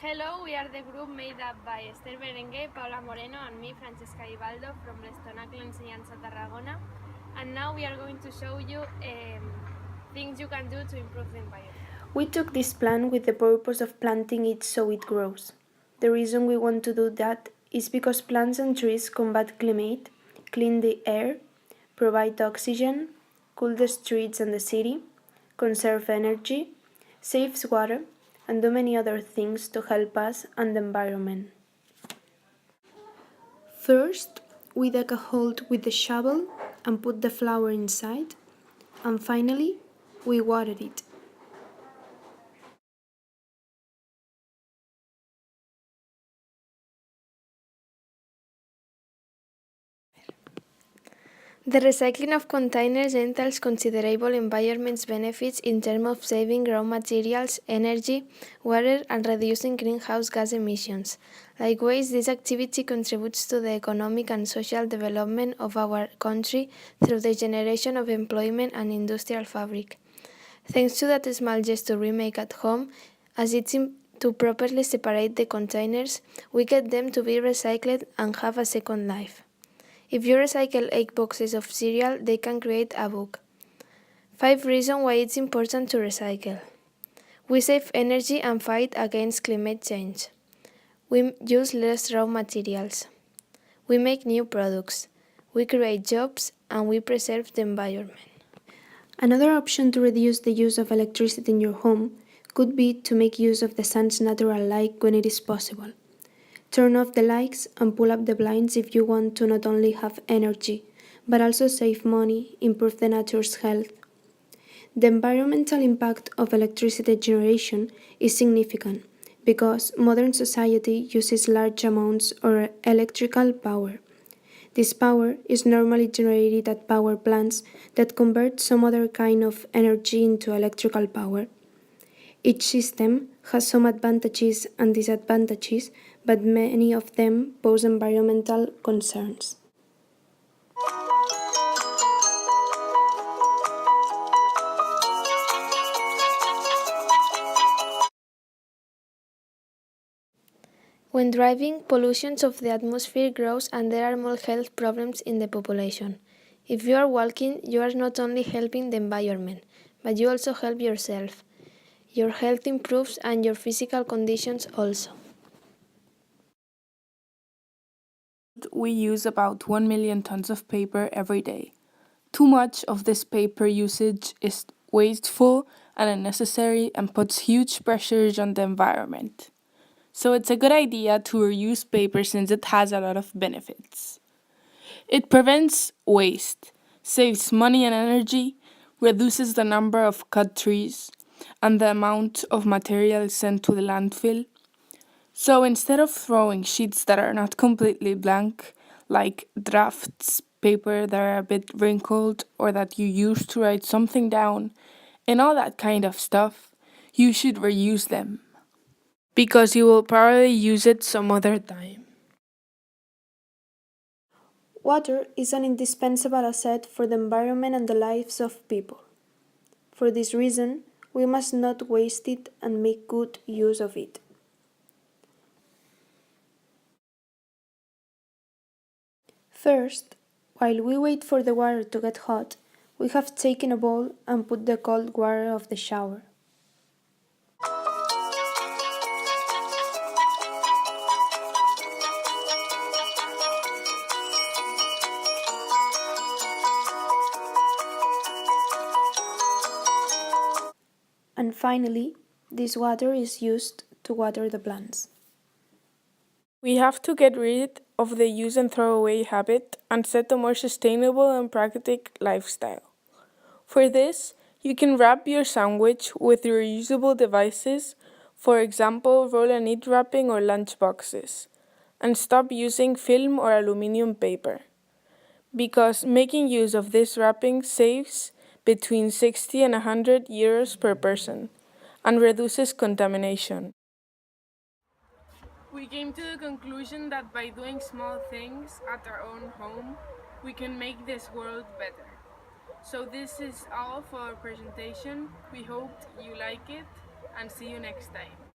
Hello, we are the group made up by Esther Berenguer, Paula Moreno, and me, Francesca Ibaldo, from Lestonnac L'Ensenyança, Tarragona. And now we are going to show you things you can do to improve the environment. We took this plant with the purpose of planting it so it grows. The reason we want to do that is because plants and trees combat climate, clean the air, provide oxygen, cool the streets and the city, conserve energy, saves water, and do many other things to help us and the environment. First, we dig a hole with the shovel and put the flower inside, and finally, we water it. The recycling of containers entails considerable environmental benefits in terms of saving raw materials, energy, water, and reducing greenhouse gas emissions. Likewise, this activity contributes to the economic and social development of our country through the generation of employment and industrial fabric. Thanks to that small gesture we make at home, as it's to properly separate the containers, we get them to be recycled and have a second life. If you recycle 8 boxes of cereal, they can create a book. 5 reasons why it's important to recycle. We save energy and fight against climate change. We use less raw materials. We make new products. We create jobs and we preserve the environment. Another option to reduce the use of electricity in your home could be to make use of the sun's natural light when it is possible. Turn off the lights and pull up the blinds if you want to not only have energy, but also save money, improve the nature's health. The environmental impact of electricity generation is significant because modern society uses large amounts of electrical power. This power is normally generated at power plants that convert some other kind of energy into electrical power. Each system has some advantages and disadvantages, but many of them pose environmental concerns. When driving, pollution of the atmosphere grows and there are more health problems in the population. If you are walking, you are not only helping the environment, but you also help yourself. Your health improves and your physical conditions also. We use about 1 million tons of paper every day. Too much of this paper usage is wasteful and unnecessary and puts huge pressures on the environment. So it's a good idea to reuse paper since it has a lot of benefits. It prevents waste, saves money and energy, reduces the number of cut trees, and the amount of material sent to the landfill. So instead of throwing sheets that are not completely blank, like drafts paper that are a bit wrinkled or that you use to write something down, and all that kind of stuff, you should reuse them. Because you will probably use it some other time. Water is an indispensable asset for the environment and the lives of people. For this reason, we must not waste it and make good use of it. First, while we wait for the water to get hot, we have taken a bowl and put the cold water of the shower. And finally, this water is used to water the plants. We have to get rid of the use and throw away habit and set a more sustainable and practical lifestyle. For this, you can wrap your sandwich with reusable devices, for example, roll and eat wrapping or lunch boxes, and stop using film or aluminum paper. Because making use of this wrapping saves between 60 and 100 euros per person and reduces contamination. We came to the conclusion that by doing small things at our own home, we can make this world better. So this is all for our presentation. We hope you like it and see you next time.